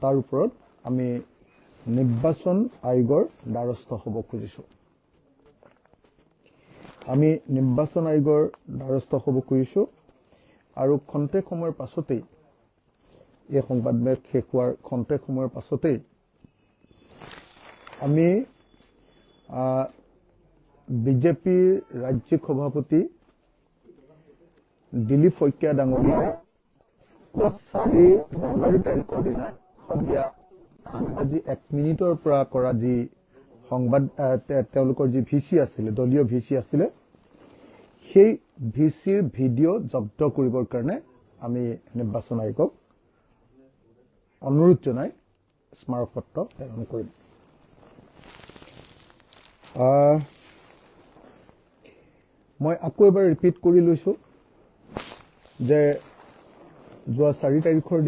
তাৰ ওপৰত আমি নিৰ্বাচন আয়োগৰ দ্বাৰস্থ হ'ব খুজিছোঁ। আমি নিৰ্বাচন আয়োগৰ দ্বাৰস্থ হ'ব খুজিছোঁ আৰু খন্তেক সময়ৰ পাছতেই এই সংবাদমেল শেষ হোৱাৰ খন্তেক সময়ৰ পাছতেই আমি বিজেপিৰ ৰাজ্যিক সভাপতি দিলীপ শইকীয়া ডাঙৰীয়াই 4 জানুৱাৰী তাৰিখৰ দিনা সন্ধিয়া আজি 1 মিনিটৰ পৰা কৰা যি সংবাদ তেওঁলোকৰ যি ভিচি আছিলে, দলীয় ভিচি আছিলে, সেই ভিচিৰ ভিডিঅ' জব্দ কৰিবৰ কাৰণে আমি নিৰ্বাচন আয়োগক অনুৰোধ জনাই স্মাৰকপত্ৰ প্ৰেৰণ কৰিম। মই আকৌ এবাৰ ৰিপিট কৰি লৈছোঁ যে যোৱা 4 তাৰিখৰ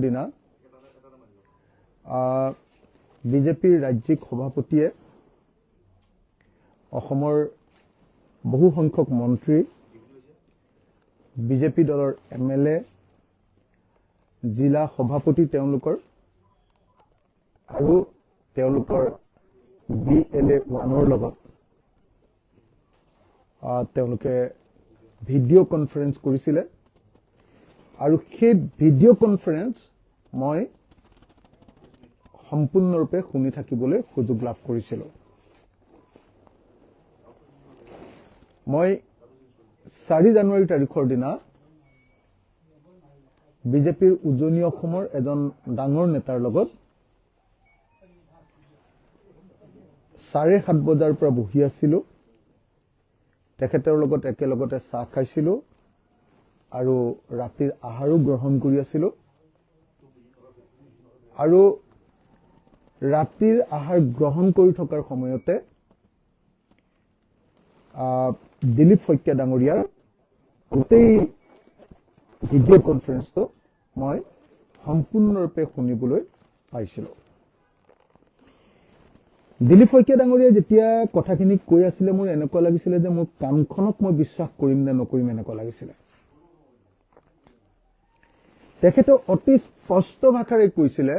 দিনা বিজেপিৰ ৰাজ্যিক সভাপতিয়ে অসমৰ বহু সংখ্যক মন্ত্ৰী, বিজেপি দলৰ MLA, জিলা সভাপতি তেওঁলোকৰ আৰু তেওঁলোকৰ BLA1ৰ লগত তেওঁলোকে ভিডিঅ' কনফাৰেন্স কৰিছিলে আৰু সেই ভিডিঅ' কনফাৰেন্স মই সম্পূৰ্ণৰূপে শুনি থাকিবলৈ সুযোগ লাভ কৰিছিলোঁ। মই 4 জানুৱাৰী তাৰিখৰ দিনা বিজেপিৰ উজনি অসমৰ এজন ডাঙৰ নেতাৰ লগত 7:30 বজাৰ পৰা বহি আছিলোঁ। তেখেতৰ লগত একেলগতে চাহ খাইছিলোঁ আৰু ৰাতিৰ আহাৰো গ্ৰহণ কৰি আছিলোঁ আৰু ৰাতিৰ আহাৰ গ্ৰহণ কৰি থকাৰ সময়তে দিলীপ শইকীয়া ডাঙৰীয়াৰ গোটেই ভিডিঅ' কনফাৰেন্সটো মই সম্পূৰ্ণৰূপে শুনিবলৈ পাইছিলোঁ। দিলীপ শইকীয়া ডাঙৰীয়াই যেতিয়া কথাখিনি কৈ আছিলে মোৰ এনেকুৱা লাগিছিলে যে মোৰ কামখনক মই বিশ্বাস কৰিম নে নকৰিম এনেকুৱা লাগিছিলে। তেখেতে অতি স্পষ্ট ভাষাৰে কৈছিলে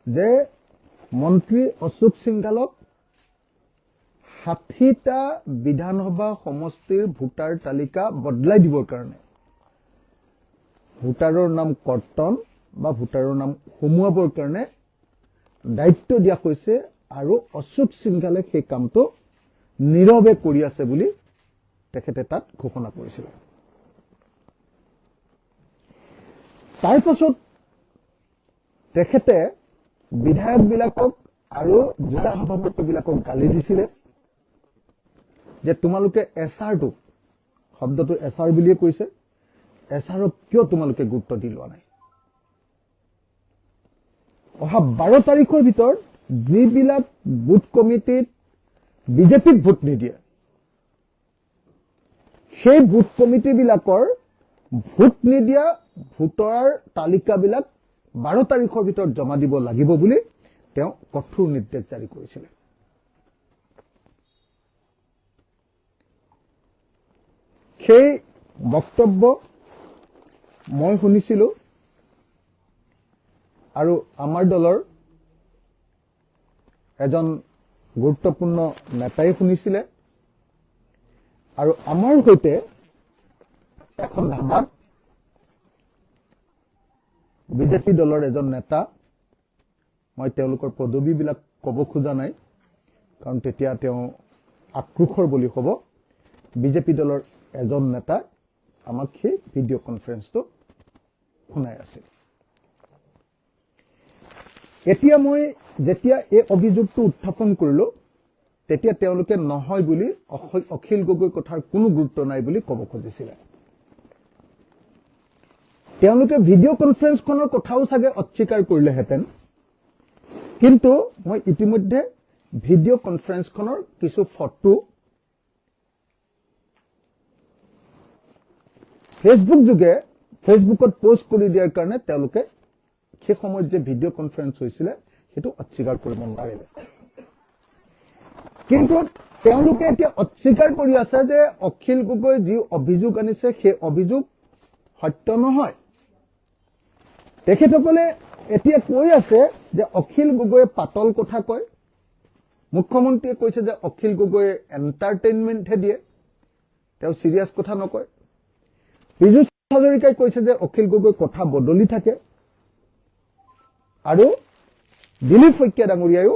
যে মন্ত্ৰী অশোক সিংঘালক 60টা বিধানসভা সমষ্টিৰ ভোটাৰ তালিকা বদলাই দিবৰ কাৰণে ভোটাৰৰ নাম কৰ্তন বা ভোটাৰৰ নাম সোমোৱাবৰ কাৰণে দায়িত্ব দিয়া হৈছে আৰু অশোক সিংঘালে সেই কামটো নীৰৱে কৰি আছে বুলি তেখেতে তাত ঘোষণা কৰিছিল। তাৰ পাছত তেখেতে বিধায়কবিলাকক আৰু জিলা সভাপতিবিলাকক গালি দিছিলে যে তোমালোকে এছআৰটো, শব্দটো এছআৰ বুলিয়ে কৈছে, এছআৰক কিয় তোমালোকে গুৰুত্ব দি লোৱা নাই? অহা 12 তাৰিখৰ ভিতৰত যিবিলাক বুথ কমিটিত বিজেপিক ভোট নিদিয়ে সেই বুথ কমিটিবিলাকৰ ভোট নিদিয়া ভোটাৰ তালিকাবিলাক 12 তাৰিখৰ ভিতৰত জমা দিব লাগিব বুলি তেওঁ কঠোৰ নিৰ্দেশ জাৰি কৰিছিলে। সেই বক্তব্য মই শুনিছিলোঁ আৰু আমাৰ দলৰ এজন গুৰুত্বপূৰ্ণ নেতাই শুনিছিলে আৰু আমাৰ সৈতে এখন ধাবাত বিজেপি দলৰ এজন নেতা, মই তেওঁলোকৰ পদবীবিলাক ক'ব খোজা নাই কাৰণ তেতিয়া তেওঁ আক্ৰোশৰ বলি হ'ব, বিজেপি দলৰ এজন নেতা আমাক সেই ভিডিঅ' কনফাৰেন্সটো শুনাই আছিল। এতিয়া মই যেতিয়া এই অভিযোগটো উত্থাপন কৰিলো তেতিয়া তেওঁলোকে নহয় বুলি অখিল গগৈ কথাৰ কোনো গুৰুত্ব নাই বুলি ক'ব খুজিছিলে। তেওঁলোকে ভিডিঅ' কনফাৰেন্সখনৰ কথাও চাগে অস্বীকাৰ কৰিলেহেঁতেন, কিন্তু মই ইতিমধ্যে ভিডিঅ' কনফাৰেন্সখনৰ কিছু ফটো ফেচবুকত পোষ্ট কৰি দিয়াৰ কাৰণে তেওঁলোকে সেই সময়ত যে ভিডিঅ' কনফাৰেন্স হৈছিলে সেইটো অস্বীকাৰ কৰিব নোৱাৰিলে। কিন্তু তেওঁলোকে এতিয়া অস্বীকাৰ কৰি আছে যে অখিল গগৈ যি অভিযোগ আনিছে সেই অভিযোগ সত্য নহয় তেখেতসকলে এতিয়া কৈ আছে যে অখিল গগৈয়ে পাতল কথা কয় মুখ্যমন্ত্ৰীয়ে কৈছে যে অখিল গগৈয়ে এন্টাৰটেইনমেন্টহে দিয়ে তেওঁ সিৰিয়াস কথা নকয় বিজু হাজৰিকাই কৈছে যে অখিল গগৈ কথা বদলি থাকে আৰু দিলীপ শইকীয়া ডাঙৰীয়ায়ো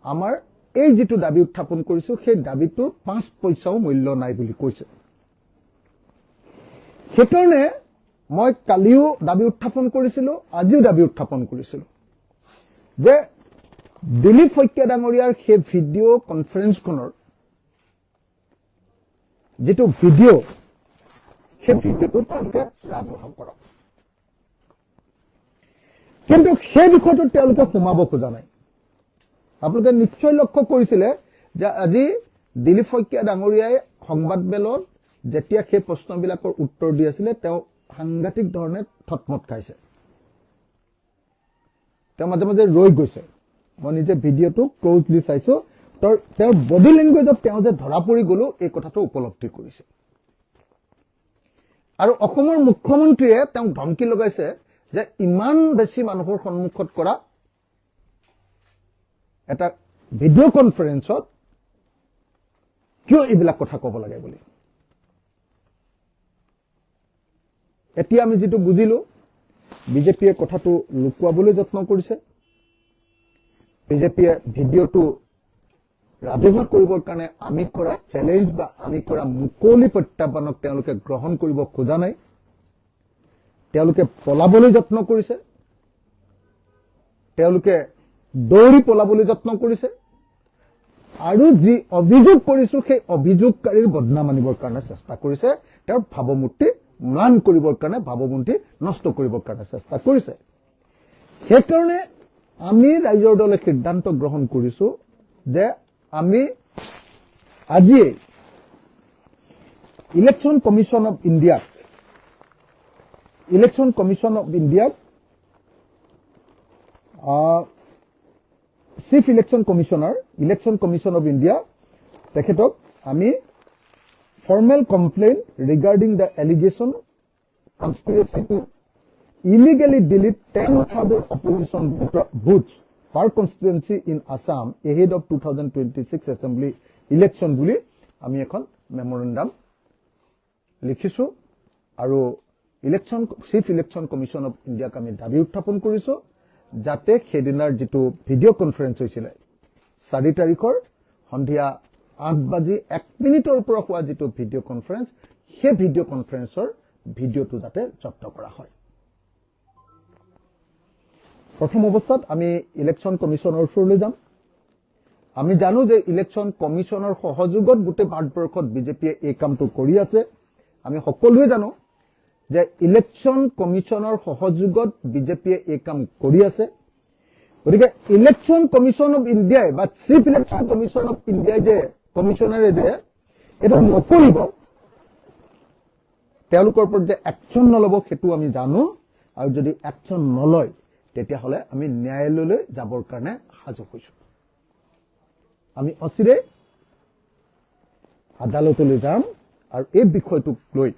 আমাৰ এই যেটো দাবী উত্থাপন কৰিছো সেই দাবীটোৰ 5 পইচাও মূল্য নাই বুলি কৈছে সেইকাৰণে মই কালিও দাবী উত্থাপন কৰিছিলো আজিও দাবী উত্থাপন কৰিছিলো যে দিলীপ শইকীয়া ডাঙৰীয়াৰ সেই ভিডিও কনফাৰেন্সখনৰ যেটো ভিডিও সেই ভিডিওটো তেওঁলোকে ৰাজহুৱা কৰক কিন্তু সেই বিষয়টো তেওঁলোকে সোমাব খোজা নাই আপোনালোকে নিশ্চয় লক্ষ্য কৰিছিলে যে আজি দিলীপ শইকীয়া ডাঙৰীয়াই সংবাদমেলত যেতিয়া সেই প্ৰশ্নবিলাকৰ উত্তৰ দি আছিল তেওঁ সাংঘাতিক ধৰণে থটমট খাইছে তেওঁ মাজে মাজে ৰৈ গৈছে মই নিজে ভিডিওটো ক্লোজলি চাইছো তেওঁৰ বডি ল্যাঙ্গুৱেজত তেওঁ যে ধৰা পৰি গলো এই কথাটো উপলব্ধি কৰিছে আৰু অসমৰ মুখ্যমন্ত্ৰীয়ে তেওঁক ধমকি লগাইছে যে ইমান বেছি মানুহৰ সন্মুখত কৰা এটা ভিডিও কনফাৰেন্সত কিয় এইবিলাক কথা ক'ব লাগে বুলি এতিয়া আমি যেটো বুজিলো বিজেপিয়ে কথাটো লুকুৱাবলৈ যত্ন কৰিছে বিজেপিয়ে ভিডিওটো ৰাজহুৱা কৰিবৰ কাৰণে আমি কৰা চ্যালেঞ্জ বা আমি কৰা মুকলি প্ৰত্যাহ্বানক তেওঁলোকে গ্ৰহণ কৰিব খোজা নাই তেওঁলোকে পলাবলৈ যত্ন কৰিছে তেওঁলোকে দৌৰি পলাবলৈ যত্ন কৰিছে আৰু যি অভিযোগ কৰিছো সেই অভিযোগকাৰীৰ বদনাম আনিবৰ কাৰণে চেষ্টা কৰিছে তেওঁৰ ভাৱমূৰ্তি ম্লান কৰিবৰ কাৰণে ভাৱমূৰ্তি নষ্ট কৰিবৰ কাৰণে চেষ্টা কৰিছে সেইকাৰণে আমি ৰাইজৰ দলে সিদ্ধান্ত গ্ৰহণ কৰিছো যে আমি আজি election commission of India chief election commission of India তেখেতক আমি formal complaint regarding the allegation conspiracy to illegally delete 10,000 opposition votes per constituency in Assam ahead of 2026 assembly election বুলি আমি এখন মেমোৰেন্ডাম লিখিছো আৰু চিফ ইলেকশন কমিশন অফ ইণ্ডিয়াক আমি দাবী উত্থাপন কৰিছো যাতে সেইদিনাৰ যেটো ভিডিও কনফাৰেন্স হৈছিল 4 তাৰিখৰ সন্ধিয়া 8:01 পৰা হোৱা যেটো ভিডিও কনফাৰেন্স সেই ভিডিও কনফাৰেন্সৰ ভিডিওটো যাতে জব্দ কৰা হয় প্ৰথম অৱস্থাত আমি ইলেকশন কমিশনৰ ওচৰলৈ যাম আমি জানো যে ইলেকশন কমিশনৰ সহযোগত গোটেই ভাৰতবৰ্ষত বিজেপিয়ে এই কামটো কৰি আছে আমি সকলোৱে জানো যে ইলেকশন কমিশনৰ সহযোগত বিজেপিয়ে এই কাম কৰি আছে গতিকে ইলেকশন কমিশন অফ ইণ্ডিয়া বা chief election commission of India যে কমিশনাৰে যে এটা নকৰিব তেওঁলোকৰ ওপৰত যে একচন নলব সেইটো আমি জানো আৰু যদি একচন নলয় তেতিয়া হলে আমি ন্যায়ালয়লৈ যাবৰ কাৰণে সাজু হৈছো আমি অচিৰে আদালতলৈ যাম আৰু এই বিষয়টোক লৈ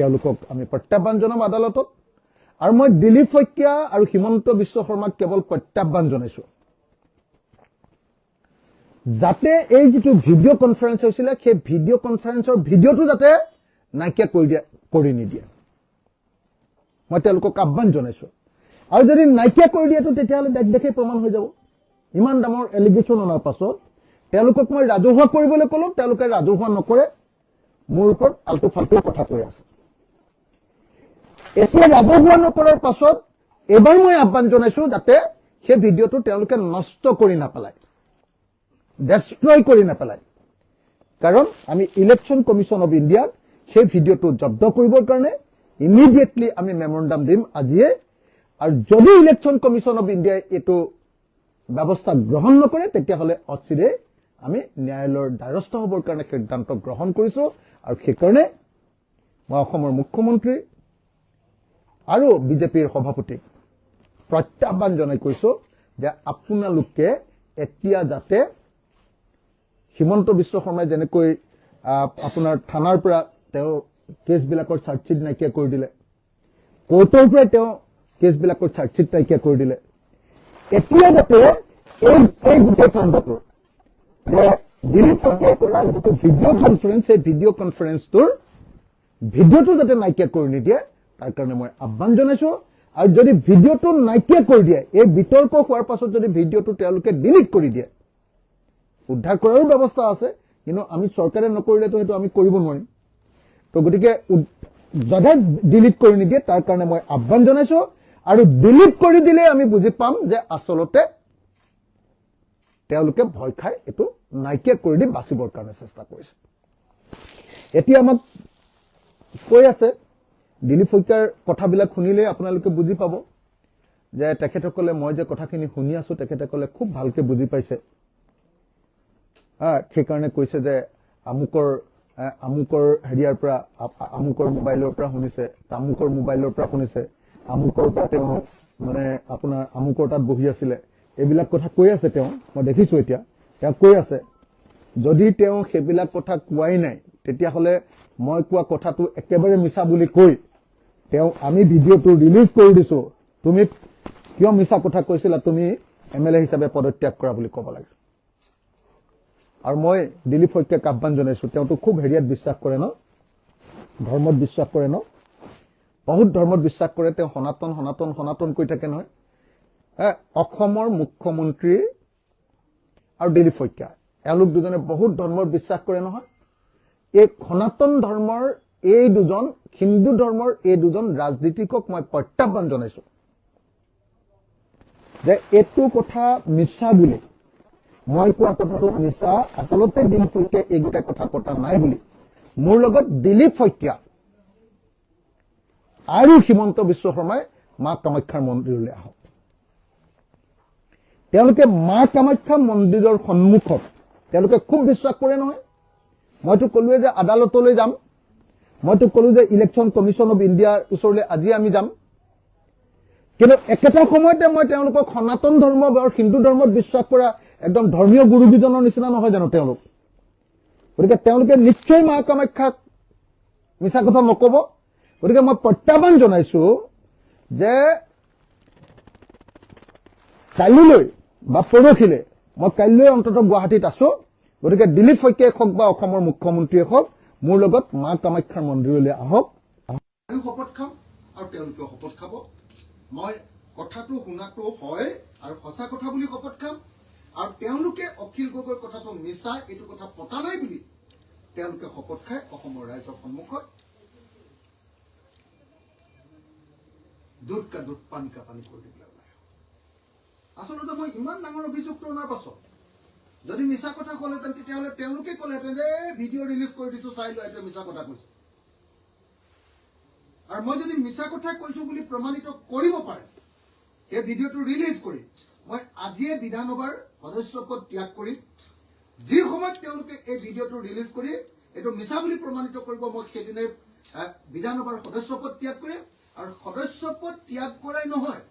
তেওঁলোকক আমি প্ৰত্যাহ্বান জনাম আদালতত আৰু মই দিলীপ শইকীয়া আৰু হিমন্ত বিশ্ব শৰ্মাক কেৱল প্ৰত্যাহ্বান জনাইছো যাতে এই যেটো ভিডিও কনফাৰেন্স হৈছিল সেই ভিডিও কনফাৰেন্সৰ ভিডিওটো যাতে নাইকিয়া কৰি নিদিয়ে মই তেওঁলোকক আহ্বান জনাইছো আৰু যদি নাইকিয়া কৰি দিয়েতো তেতিয়াহলে দেখে প্ৰমাণ হৈ যাব ইমান ডাঙৰ এলিগেশন অনাৰ পাছত তেওঁলোকক মই ৰাজহুৱা কৰিবলৈ ক'লো তেওঁলোকে ৰাজহুৱা নকৰে মোৰ ওপৰত আলটু ফালটু কথা কৈ আছে এতিয়া ৰাজহুৱা নকৰাৰ পাছত এবাৰ মই আহ্বান জনাইছো যাতে সেই ভিডিওটো তেওঁলোকে নষ্ট কৰি নাপেলায় ডেষ্ট্ৰয় কৰি নাপেলায় কাৰণ আমি ইলেকশন কমিশন অফ ইণ্ডিয়া সেই ভিডিওটো জব্দ কৰিবৰ কাৰণে ইমিডিয়েটলি আমি মেমোৰেন্ডাম দিম আজিয়ে আৰু যদি ইলেকশন কমিশন অফ ইণ্ডিয়া এটো ব্যৱস্থা গ্ৰহণ নকৰে তেতিয়া হলে অচিৰে আমি ন্যায়ালয়ৰ দ্বাৰস্থ হ'বৰ কাৰণে সিদ্ধান্ত গ্ৰহণ কৰিছো আৰু সেইকাৰণে মই অসমৰ মুখ্যমন্ত্ৰী আৰু বিজেপিৰ সভাপতি প্ৰত্যাহ্বান জনাই কৈছো যে আপোনালোকে এতিয়া যাতে হিমন্ত বিশ্ব শৰ্মাই যেনেকৈ আপোনাৰ থানাৰ পৰা তেওঁ কেছবিলাকৰ চাৰ্জশ্বিট নাইকিয়া কৰি দিলে, কোৰ্টৰ পৰা তেওঁ কেছবিলাকৰ চাৰ্জশ্বিট নাইকিয়া কৰি দিলে। এতিয়া যাতে এই গোটেই কাণ্ডটোৰ দিলীপ শইকীয়াই কৰা যিটো ভিডিঅ' কনফাৰেন্স, সেই ভিডিঅ' কনফাৰেন্সটোৰ ভিডিঅ'টো যাতে নাইকিয়া কৰি নিদিয়ে তাৰ কাৰণে মই আহ্বান জনাইছো। আৰু যদি ভিডিঅ'টো নাইকিয়া কৰি দিয়ে, এই বিতৰ্ক হোৱাৰ পাছত যদি ভিডিঅ'টো তেওঁলোকে ডিলিট কৰি দিয়ে, উদ্ধাৰ কৰাৰো ব্যৱস্থা আছে, কিন্তু আমি চৰকাৰে নকৰিলেতো সেইটো আমি কৰিব নোৱাৰিম। তো গতিকে যাতে ডিলিট কৰি নিদিয়ে তাৰ কাৰণে মই আহ্বান জনাইছো। আৰু ডিলিট কৰি দিলে আমি বুজি পাম যে আচলতে তেওঁলোকে ভয় খাই এইটো নাইকিয়া কৰি দি বাচিবৰ কাৰণে চেষ্টা কৰিছে। এতিয়া আমাক কৈ আছে, দিলীপ শইকীয়াৰ কথাবিলাক শুনিলে আপোনালোকে বুজি পাব যে তেখেতসকলে মই যে কথাখিনি শুনি আছো তেখেতসকলে খুব ভালকে বুজি পাইছে। সেইকাৰণে কৈছে যে আমুকৰ হেৰিয়াৰ পৰা, আমুকৰ মোবাইলৰ পৰা শুনিছে, তামুকৰ মোবাইলৰ পৰা শুনিছে, আমুকৰ পৰা তেওঁ মানে আপোনাৰ আমুকৰ তাত বহি আছিলে, এইবিলাক কথা কৈ আছে তেওঁ। মই দেখিছো এতিয়া তেওঁ কৈ আছে। যদি তেওঁ সেইবিলাক কথা কোৱাই নাই তেতিয়াহ'লে মই কোৱা কথাটো একেবাৰে মিছা বুলি কৈ তেওঁ আমি ভিডিঅ'টো ৰিলিজ কৰি দিছো, তুমি কিয় মিছা কথা কৈছিলা, তুমি MLA হিচাপে পদত্যাগ কৰা বুলি ক'ব লাগে। আৰু মই দিলীপ শইকীয়াক আহ্বান জনাইছো, তেওঁতো খুব হেৰিয়াত বিশ্বাস কৰে ন, ধৰ্মত বিশ্বাস কৰে ন, বহুত ধৰ্মত বিশ্বাস কৰে। তেওঁ সনাতন সনাতন সনাতন কৈ থাকে নহয়। অসমৰ মুখ্যমন্ত্ৰী আৰু দিলীপ শইকীয়া এওঁলোক দুজনে বহুত ধৰ্মৰ বিশ্বাস কৰে নহয়। এই সনাতন ধৰ্মৰ এই দুজন, হিন্দু ধৰ্মৰ এই দুজন ৰাজনীতিকক মই প্ৰত্যাহ্বান জনাইছো যে এইটো কথা মিছা বুলি, মই কোৱা কথাটো মিছা, আচলতে দিলীপ শইকীয়াই এইকেইটা কথা পতা নাই বুলি। মোৰ লগত দিলীপ শইকীয়া আৰু হিমন্ত বিশ্ব শৰ্মাই মা কামাখ্যাৰ মন্দিৰলৈ আহক। তেওঁলোকে মা কামাখ্যা মন্দিৰৰ সন্মুখত তেওঁলোকে খুব বিশ্বাস কৰে নহয়। মইতো ক'লোৱে যে আদালতলৈ যাম, মইতো ক'লো যে ইলেকশ্যন কমিশ্যন অফ ইণ্ডিয়াৰ ওচৰলৈ আজি আমি যাম, কিন্তু একেটা সময়তে মই তেওঁলোকক সনাতন ধৰ্ম আৰু হিন্দু ধৰ্মত বিশ্বাস কৰা একদম ধৰ্মীয় গুৰুকেইজনৰ নিচিনা নহয় জানো তেওঁলোক। গতিকে তেওঁলোকে নিশ্চয় মা কামাখ্যাক মিছা কথা নকব। গতিকে মই প্ৰত্যাহ্বান জনাইছো যে কালিলৈ বা পৰহিলে, মই কাইলৈ অন্ততঃ গুৱাহাটীত আছো, গতিকে দিলীপ শইকীয়াই হওক বা অসমৰ মুখ্যমন্ত্ৰীয়ে হওক মোৰ লগত মা কামাখ্যাৰ মন্দিৰলৈ আহক। আমি শপত খাম আৰু তেওঁলোকেও শপত খাব। মই কথাটো শুনাটো হয় আৰু সঁচা কথা বুলি শপত খাম, আৰু তেওঁলোকে অখিল গগৈৰ কথাটো মিছা, এইটো কথা পতা নাই বুলি তেওঁলোকে শপত খাই অসমৰ ৰাইজৰ সন্মুখত দুধ কা দুধ পানী কা পানী কৰি দিলে। আচলতে মই ইমান ডাঙৰ অভিযোগটো অনাৰ পাছত যদি মিছা কথা ক'লেহেঁতেন তেতিয়াহ'লে তেওঁলোকে ক'লেহেঁতেন যে ভিডিঅ' ৰিলিজ কৰি দিছো, চাই লোৱা, এইটো মিছা কথা কৈছে। আৰু মই যদি মিছা কথা কৈছো বুলি প্ৰমাণিত কৰিব পাৰে সেই ভিডিঅ'টো ৰিলিজ কৰি মই আজিয়ে বিধানসভাৰ সদস্য পদ ত্যাগ কৰিম। যি সময়ত তেওঁলোকে এই ভিডিঅ'টো ৰিলিজ কৰি এইটো মিছা বুলি প্ৰমাণিত কৰিব, মই সেইদিনাই বিধানসভাৰ সদস্য পদ ত্যাগ কৰিম। আৰু সদস্য পদ ত্যাগ কৰাই নহয়,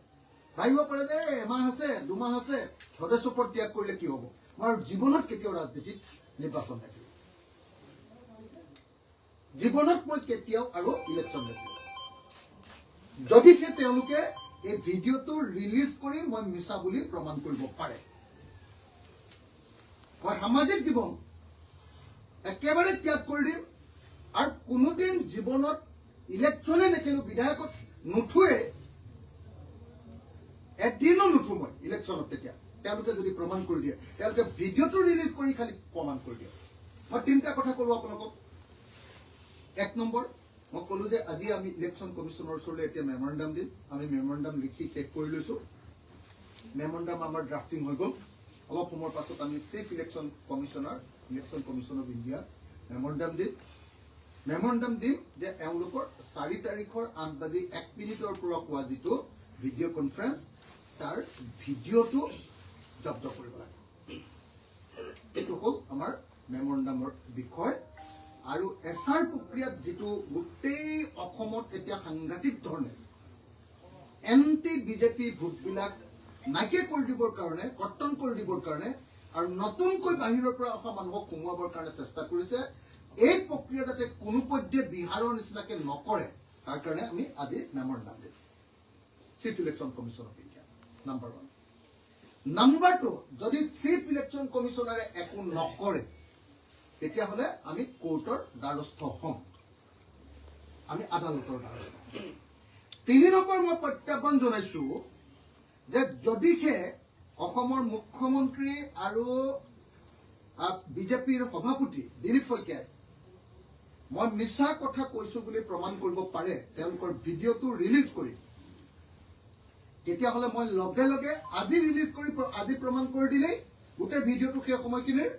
ভাবিব পাৰে যে এমাহ আছে, দুমাহ আছে, সদস্য পদ ত্যাগ কৰিলে কি হ'ব। মই জীৱনত কেতিয়াও ৰাজনীতিত নিৰ্বাচন দেখিম, জীৱনত মই কেতিয়াও আৰু ইলেকশ্যন দেখিম যদিহে তেওঁলোকে এই ভিডিঅ'টো ৰিলিজ কৰি মই মিছা বুলি প্ৰমাণ কৰিব পাৰে। মই সামাজিক জীৱন একেবাৰে ত্যাগ কৰি দিম আৰু কোনোদিন জীৱনত ইলেকশ্যনে নেখেলো, বিধায়কত নুঠোৱে, এদিনো নুঠো মই ইলেকশ্যনত। তেতিয়া তেওঁলোকে যদি প্ৰমাণ কৰি দিয়ে, তেওঁলোকে ভিডিঅ'টো ৰিলিজ কৰি খালি প্ৰমাণ কৰি দিয়ে। মই তিনিটা কথা ক'লো আপোনালোকক। এক নম্বৰ, মই ক'লো যে আজি আমি ইলেকশ্যন কমিশ্যনৰ ওচৰলৈ এতিয়া মেমৰেণ্ডাম দিম। আমি মেমৰেণ্ডাম লিখি শেষ কৰি লৈছো। মেমৰেণ্ডাম আমাৰ ড্ৰাফটিং হৈ গ'ল। অলপ সময়ৰ পাছত আমি chief election commissioner, election commission of India memorandum দিম যে এওঁলোকৰ 4 তাৰিখৰ 8:01 পৰা হোৱা যিটো ভিডিঅ' কনফাৰেন্স, তাৰ ভিডিঅ'টো জব্দ কৰিব লাগে। এইটো হ'ল আমাৰ মেমৰেণ্ডামৰ বিষয়। আৰু এছআৰ প্ৰক্ৰিয়াত যিটো গোটেই অসমত এতিয়া সাংঘাতিক ধৰণে এণ্টি বিজেপি ভোটবিলাক নাইকিয়া কৰি দিবৰ কাৰণে, কৰ্তন কৰি দিবৰ কাৰণে আৰু নতুনকৈ বাহিৰৰ পৰা অহা মানুহক সোমোৱাবৰ কাৰণে চেষ্টা কৰিছে, এই প্ৰক্ৰিয়া যাতে কোনোপধ্যে বিহাৰৰ নিচিনাকে নকৰে তাৰ কাৰণে আমি আজি মেমৰেণ্ডাম দিম chief election commission of India number 1 number 2 যদি চিফ ইলেকশ্যন কমিশ্যনাৰে একো নকৰে তেতিয়াহ'লে আমি কোৰ্টৰ দ্বাৰস্থ হ'ম আমি আদালতৰ দ্বাৰস্থ 3 নম্বৰ মই প্ৰত্যাহ্বান জনাইছো যে যদিহে অসমৰ মুখ্যমন্ত্ৰী আৰু বিজেপিৰ সভাপতি দিলীপ শইকীয়াই মই মিছা কথা কৈছো বুলি প্ৰমাণ কৰিব পাৰে তেওঁলোকৰ ভিডিঅ'টো ৰিলিজ কৰি তেতিয়াহ'লে মই লগে লগে আজি ৰিলিজ কৰি আজি প্ৰমাণ কৰি দিলেই গোটেই ভিডিঅ'টো সেই সময়খিনিৰ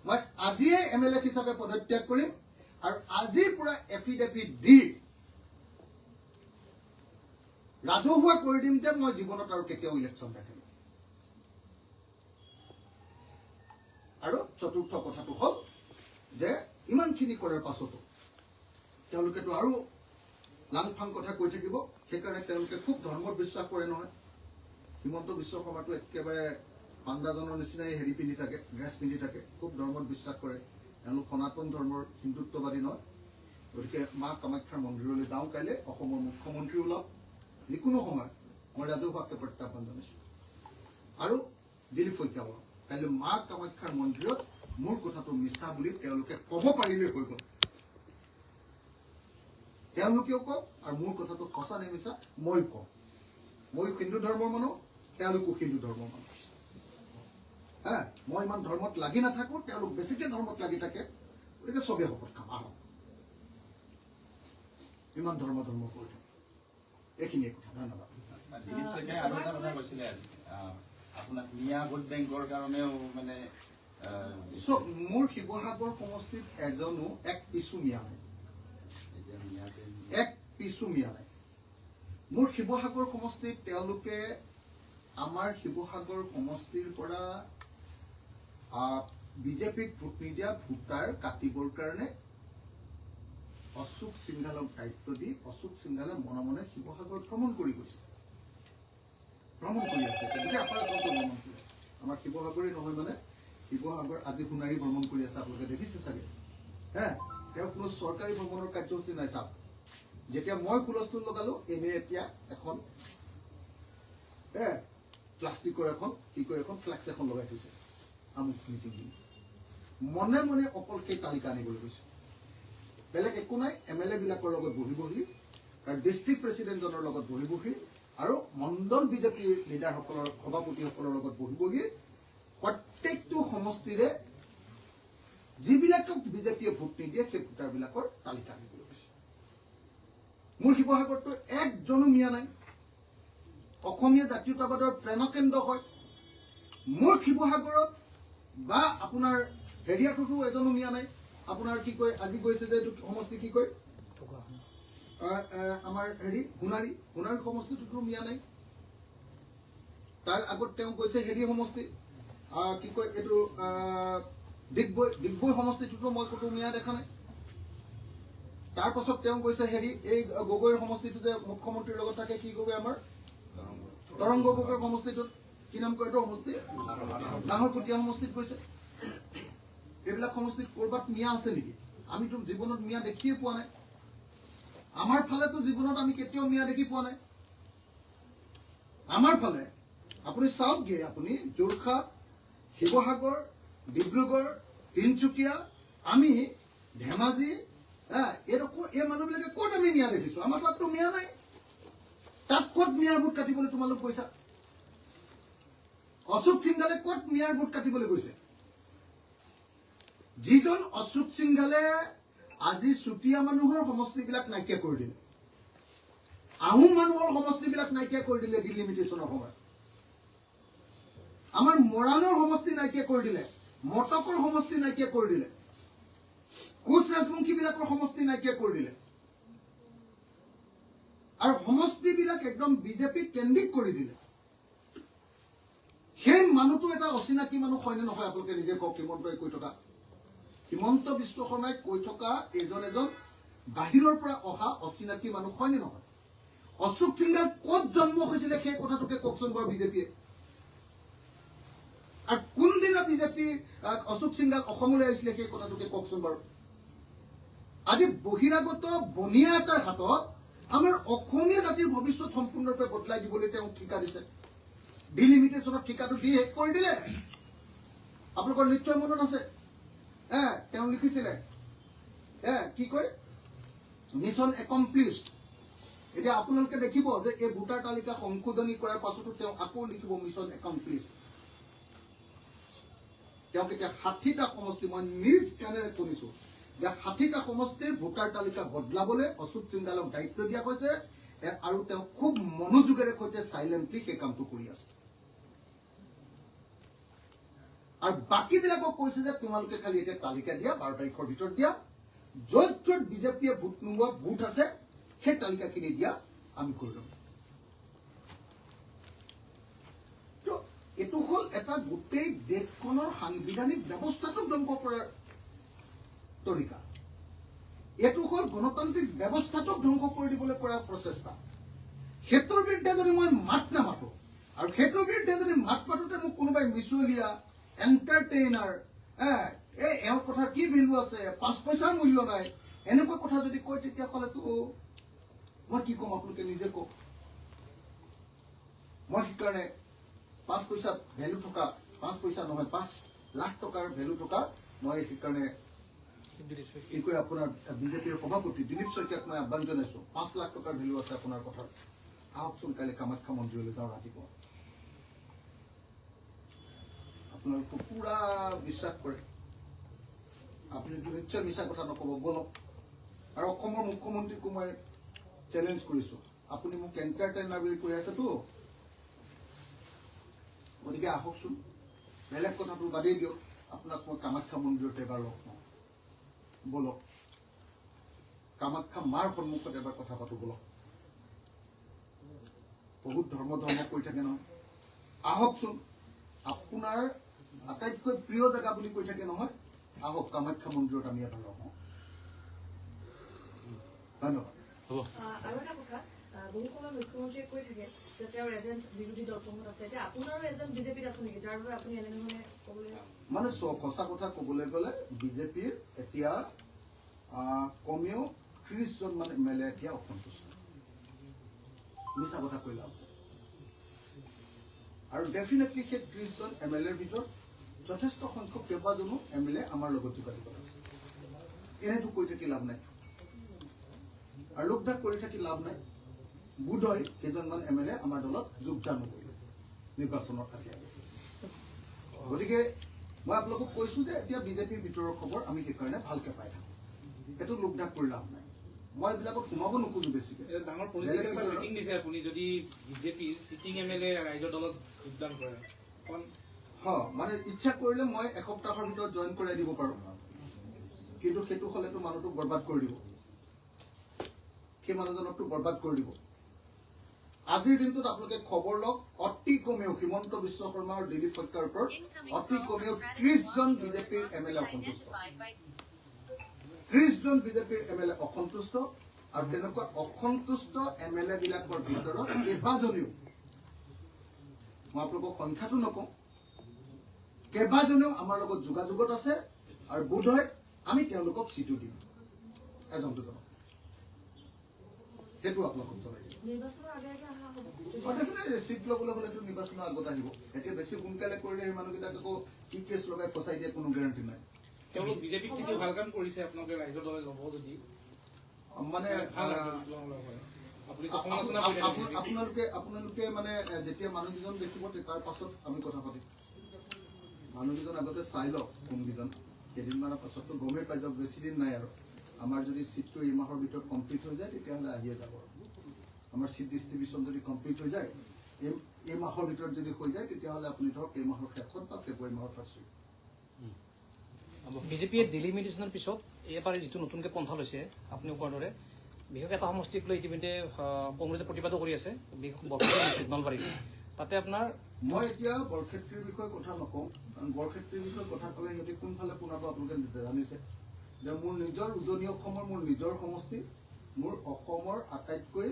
মই আজিয়ে এমএলএ হিচাপে পদত্যাগ কৰিম আৰু আজিৰ পৰা এফিডেভিট দি ৰাজহুৱা কৰি দিম যে মই জীৱনত আৰু কেতিয়াও ইলেকশ্যন দেখিম আৰু চতুৰ্থ কথাটো হ'ল যে ইমানখিনি কৰাৰ পাছতো তেওঁলোকেতো আৰু লাংফাং কথা কৈ থাকিব সেইকাৰণে তেওঁলোকে খুব ধৰ্মত বিশ্বাস কৰে নহয় হিমন্ত বিশ্ব শৰ্মাটো একেবাৰে পাণ্ডাজনৰ নিচিনাই হেৰি পিন্ধি থাকে ড্ৰেছ পিন্ধি থাকে খুব ধৰ্মত বিশ্বাস কৰে তেওঁলোক সনাতন ধৰ্মৰ হিন্দুত্ববাদী নহয় গতিকে মা কামাখ্যাৰ মন্দিৰলৈ যাওঁ কাইলৈ অসমৰ মুখ্যমন্ত্ৰী ওলাওক যিকোনো সময়ত মই ৰাজহুৱাকে প্ৰত্যাহ্বান জনাইছো আৰু দিলীপ শইকীয়া ওলাওক কাইলৈ মা কামাখ্যাৰ মন্দিৰত মোৰ কথাটো মিছা বুলি তেওঁলোকে ক'ব পাৰিলে হৈ গ'ল তেওঁলোকেও কওক আৰু মোৰ কথাটো সঁচা নে মিছা মই কওঁ মই হিন্দু ধৰ্মৰ মানুহ তেওঁলোকো হিন্দু ধৰ্মৰ মানুহ মই ইমান ধৰ্মত লাগি নাথাকো তেওঁলোক বেছিকে ধৰ্মত লাগি থাকে গতিকে চবেই শপত খাম আহক ইমান ধৰ্ম কৰি থাকে এইখিনিয়ে কথা ধন্যবাদ দিলীপ শইকীয়াই আৰু এটা কথা কৈছিলে আজি আপোনাক মিয়া ভোট বেংকৰ কাৰণেও মানে মোৰ শিৱসাগৰ সমষ্টিত এজনো এক পিছু মিয়া নাই এক পিছু মিয়া নাই মোৰ শিৱসাগৰ সমষ্টিত তেওঁলোকে আমাৰ শিৱসাগৰ সমষ্টিৰ পৰা বিজেপিক ভোট নিদিয়া ভোটাৰ কাটিবৰ কাৰণে অশোক সিংঘালক দায়িত্ব দি অশোক সিংঘালে মনে মনে শিৱসাগৰ ভ্ৰমণ কৰি গৈছে ভ্ৰমণ কৰি আছে গতিকে অপাৰেশ্যনটো ভ্ৰমণ কৰি আছে আমাৰ শিৱসাগৰেই নহয় মানে শিৱসাগৰ আজি সোণাৰী ভ্ৰমণ কৰি আছে আপোনালোকে দেখিছে চাগে তেওঁৰ কোনো চৰকাৰী ভ্ৰমণৰ কাৰ্যসূচী নাই চাওক যেতিয়া মই হুলস্থুল লগালো এনে এতিয়া এখন প্লাষ্টিকৰ এখন কি কয় এখন ফ্লেক্স এখন লগাই থৈছে আমুক মিটিং মনে মনে অকল সেই তালিকা আনিবলৈ গৈছে বেলেগ একো নাই এমএলএ বিলাকৰ লগত বহি আৰু ডিষ্ট্ৰিক্ট প্ৰেচিডেণ্টজনৰ লগত বহি আৰু মণ্ডল বিজেপিৰ লিডাৰসকলৰ সভাপতিসকলৰ লগত বহি প্ৰত্যেকটো সমষ্টিৰে যিবিলাকক বিজেপিয়ে ভোট নিদিয়ে সেই ভোটাৰবিলাকৰ তালিকা আনিবলৈ গৈছে মোৰ শিৱসাগৰতো একজনো মিয়া নাই অসমীয়া জাতীয়তাবাদৰ প্ৰেৰণকেন্দ্ৰ হয় মোৰ শিৱসাগৰত বা আপোনাৰ হেৰিয়াটোতো এজনো মিয়া নাই আপোনাৰ কি কয় আজি গৈছে যে এইটো সমষ্টি কি কয় আমাৰ হেৰি সোণাৰী সমষ্টিটোতো মিয়া নাই তাৰ আগত তেওঁ গৈছে হেৰি সমষ্টি কি কয় এইটো ডিগবৈ সমষ্টিটোতো মই ক'তো মিয়া দেখা নাই তাৰ পাছত তেওঁ গৈছে হেৰি এই গগৈৰ সমষ্টিটো যে মুখ্যমন্ত্ৰীৰ লগত থাকে কি গগৈ আমাৰ তৰংগ গগৈৰ সমষ্টিটোত কি নাম কয় এইটো সমষ্টি নাহৰকটীয়া সমষ্টিত গৈছে এইবিলাক সমষ্টিত ক'ৰবাত মিয়া আছে নেকি আমিতো জীৱনত মিয়া দেখিয়ে পোৱা নাই আমাৰ ফালেতো জীৱনত আমি কেতিয়াও মিয়া দেখি পোৱা নাই আমাৰ ফালে আপুনি চাওকগে আপুনি যোৰহাট শিৱসাগৰ ডিব্ৰুগড় তিনিচুকীয়া আমি ধেমাজি এই মানুহবিলাকে ক'ত আমি মিয়া দেখিছো আমাৰ তাততো মিয়া নাই তাত ক'ত মিয়াৰ ভোট কাটিবলৈ তোমালোক কৈছা অশোক সিংঘালে ক'ত মিয়াৰ ভোট কাটিবলৈ গৈছে যিজন অশোক সিংঘালে আজি চুতীয়া মানুহৰ সমষ্টিবিলাক নাইকিয়া কৰি দিলে আহোম মানুহৰ সমষ্টিবিলাক নাইকিয়া কৰি দিলে ডিলিমিটেশ্যনৰ সময়ত আমাৰ মৰাণৰ সমষ্টি নাইকিয়া কৰি দিলে মটকৰ সমষ্টি নাইকিয়া কৰি দিলে কোচ ৰাজবংশীবিলাকৰ সমষ্টি নাইকিয়া কৰি দিলে আৰু সমষ্টিবিলাক একদম বিজেপি কেন্দ্ৰিক কৰি দিলে সেই মানুহটো এটা অচিনাকি মানুহ হয়নে নহয় আপোনালোকে নিজে কওক হিমন্তই কৈ থকা হিমন্ত বিশ্ব শৰ্মাই কৈ থকা এজন বাহিৰৰ পৰা অহা অচিনাকি মানুহ হয়নে নহয় অশোক সিংঘাল ক'ত জন্ম হৈছিলে সেই কথাটোকে কওকচোন বাৰু বিজেপিয়ে আৰু কোনদিনা বিজেপি অশোক সিংঘাল অসমলৈ আহিছিলে সেই কথাটোকে কওকচোন বাৰু আজি বহিৰাগত বনিয়া এটাৰ হাতত আমাৰ অসমীয়া জাতিৰ ভৱিষ্যত সম্পূৰ্ণৰূপে বদলাই দিবলৈ তেওঁ ঠিকা দিছে। ডিলিমিটেশ্যনৰ ঠিকাটো দি শেষ কৰি দিলে। আপোনালোকৰ নিশ্চয় মনত আছে, তেওঁ লিখিছিলে কি কয়, মিছন একমপ্লিছড। এতিয়া আপোনালোকে দেখিব যে এই ভোটাৰ তালিকা সংশোধনী কৰাৰ পাছতো তেওঁ আকৌ লিখিব মিছন একমপ্লিছড। তেওঁ কেতিয়া 60টা সমষ্টি, মই নিজ কাণেৰে শুনিছো যে 60টা সমষ্টিৰ ভোটাৰ তালিকা বদলাবলৈ অচ্যুত সিংডালক দায়িত্ব দিয়া হৈছে আৰু তেওঁ খুব মনোযোগেৰে সৈতে চাইলেণ্টলি সেই কামটো কৰি আছে। আৰু বাকীবিলাকক কৈছে যে তোমালোকে খালি এতিয়া তালিকা দিয়া, 12 তাৰিখৰ ভিতৰত দিয়া, য'ত য'ত বিজেপিয়ে ভোট নোলোৱা বুথ আছে সেই তালিকাখিনি দিয়া, আমি কৰি ল'ম। এইটো হ'ল এটা গোটেই দেশখনৰ সাংবিধানিক ব্যৱস্থাটোক ধ্বংস কৰাৰ তৰিকা। এইটো হ'ল গণতান্ত্ৰিক ব্যৱস্থাটোক ধ্বংস কৰি দিবলৈ কৰা প্ৰচেষ্টা। সেইটোৰ বিৰুদ্ধে যদি মই মাত নামাতো, আৰু সেইটোৰ বিৰুদ্ধে যদি মাত মাতোতে মোক কোনোবাই মিছলীয়া এণ্টাৰটেইনাৰ, এওঁৰ কথা কি ভেলু আছে, 5 পইচাৰ মূল্য নাই, এনেকুৱা কথা যদি কয়, তেতিয়াহ'লেতো মই কি ক'ম, আপোনালোকে নিজে কওক। মই সেইকাৰণে 5 পইচা ভেলু থকা, 5 পইচা নহয় 5 লাখ টকাৰ ভেলু থকা, মই সেইকাৰণে কি কয় আপোনাৰ বিজেপিৰ সভাপতি দিলীপ শইকীয়াক মই আহ্বান জনাইছো, 5 লাখ টকাৰ ভেলু আছে আপোনাৰ কথাত, আহকচোন কাইলৈ কামাখ্যা মন্দিৰলৈ যাওঁ ৰাতিপুৱা। আপোনালোকে পুৰা বিশ্বাস কৰে, আপুনি নিশ্চয় মিছা কথা নক'ব, বলক। আৰু অসমৰ মুখ্যমন্ত্ৰীকো মই চেলেঞ্জ কৰিছো, আপুনি মোক এণ্টাৰটেইনাৰ বুলি কৈ আছেতো, গতিকে আহকচোন, বেলেগ কথাটো বাদেই দিয়ক, আপোনাক মই কামাখ্যা মন্দিৰত এবাৰ লগ পাওঁ, বলক। কামাখ্যা মাৰ সন্মুখত এবাৰ কথা পাতো, বলক। বহুত ধৰ্ম কৈ থাকে নহয়, আহকচোন। আপোনাৰ আটাইতকৈ প্ৰিয় জেগা বুলি কৈ থাকে নহয়, আহক কামাখ্যা মন্দিৰত আমি এবাৰ লগ হওঁ। ধন্যবাদ। আৰু এটা কথা, বহু সময় মুখ্যমন্ত্ৰীয়ে কৈ থাকে যে তেওঁৰ এজেণ্ট বিৰোধী দলসমূহত আছে, এতিয়া আপোনাৰো এজেণ্ট বিজেপিত আছে নেকি, যাৰ বাবে আপুনি এনেধৰণে ক'বলৈ? মানে সঁচা কথা ক'বলৈ গ'লে বিজেপিৰ এতিয়া কমেও 30 জন মান MLA এতিয়া অসন্তুষ্ট, মিছা কথা কৈ লাভ। আৰু ডেফিনেটলি সেই 30 জন MLAৰ ভিতৰত যথেষ্ট সংখ্যক কেইবাজনো MLA আমাৰ লগত যোগাযোগত আছে। এনেটো কৈ থাকি লাভ নাই, আৰু লোকদাক কৰি থাকি লাভ নাই। বোধহয় কেইজনমান MLA আমাৰ দলত যোগদান নকৰিব নিৰ্বাচনৰ আগে আগে। গতিকে মই আপোনালোকক কৈছো যে এতিয়া বিজেপিৰ ভিতৰৰ খবৰ আমি সেইকাৰণে ভালকে পাই থাকো, সেইটো লোকদাক কৰি লাভ নাই। মই এইবিলাকত সোমাব নোখোজো বেছিকে। ডাঙৰ পলিটিকেল মিটিং দিছে আপুনি, যদি বিজেপিৰ সিটিং MLA ৰাইজৰ দলত যোগদান কৰে, মানে ইচ্ছা কৰিলে মই এসপ্তাহৰ ভিতৰত জইন কৰাই দিব পাৰো, কিন্তু সেইটো হলেতো মানুহটোক বৰবাদ কৰি দিব, সেই মানুহজনকটো বৰবাদ কৰি দিব। আজিৰ দিনটোত আপোনালোকে খবৰ লওক, অতি কমেও হিমন্ত বিশ্ব শৰ্মা আৰু দিলীপ শইকীয়াৰ ওপৰত অতি কমেও 30 জন বিজেপিৰ MLA অসন্তুষ্ট, 30 জন বিজেপিৰ MLA অসন্তুষ্ট। আৰু তেনেকুৱা অসন্তুষ্ট MLA বিলাকৰ ভিতৰত কেইবাজনেও, মই আপোনালোকক সংখ্যাটো নকওঁ, কেইবাজনেও আমাৰ লগত যোগাযোগত আছে, আৰু বোধহয় আমি তেওঁলোকক চিটো দিম এজন দুজনক, সেইটো আপোনালোকক জনাই দিম। নিৰ্বাচনৰ আগে আগে অহা হ'ব? চিট ল'বলৈ হ'লেতো নিৰ্বাচনৰ আগত আহিব। এতিয়া বেছি সোনকালে কৰিলে সেই মানুহকেইটাক আকৌ কি কেছ লগাই ফচাই দিয়ে, কোনো গেৰাণ্টি নাই। তেওঁলোক বিজেপিক থাকি ভাল কাম কৰিছে, আপোনালোকে ৰাইজৰ দলে ল'ব যদি মানে আপোনালোকে মানে যেতিয়া মানুহকেইজন দেখিব তাৰ পাছত আমি কথা পাতিম। মানুহকেইজন আগতে চাই লওক কোনকেইজন, কেইদিনমানৰ পাছততো গমেই পাই যাওক, বেছি দিন নাই আৰু। আমাৰ যদি চিটটো এই মাহৰ ভিতৰত কমপ্লিট হৈ যায় তেতিয়াহ'লে আহিয়ে যাব। আমাৰ চিট ডিষ্ট্ৰিবিউশ্যন যদি কমপ্লিট হৈ যায়, এই মাহৰ ভিতৰত যদি হৈ যায়, তেতিয়াহ'লে আপুনি ধৰক এই মাহৰ শেষত বা ফেব্ৰুৱাৰী মাহৰ ফাৰ্ষ্ট উইক। বিজেপিয়ে ডিলিমিটেশ্যনৰ পিছত এইবাৰ যিটো নতুনকৈ পন্থা লৈছে, আপুনি কোৱাৰ দৰে বিশেষ এটা সমষ্টিক লৈ ইতিমধ্যে কংগ্ৰেছে প্ৰতিবাদো কৰি আছে, নলবাৰীত। তাতে আপোনাৰ মই এতিয়া বৰক্ষেত্ৰীৰ বিষয়ে কথা নকওঁ, কাৰণ বৰক্ষেত্ৰীৰ বিষয়ে কথা ক'লে সিহঁতে কোনফালে পোনাব আপোনালোকে জানিছে যে মোৰ নিজৰ উজনি অসমৰ মোৰ নিজৰ সমষ্টি, মোৰ অসমৰ আটাইতকৈ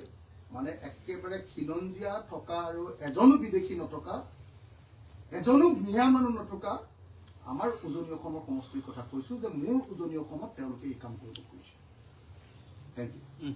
মানে একেবাৰে খিলঞ্জীয়া থকা আৰু এজনো বিদেশী নথকা, এজনো মিয়া মানুহ নথকা আমাৰ উজনি অসমৰ সমষ্টিৰ কথা কৈছো, যে মোৰ উজনি অসমত তেওঁলোকে এই কাম কৰিব খুজিছে। Thank U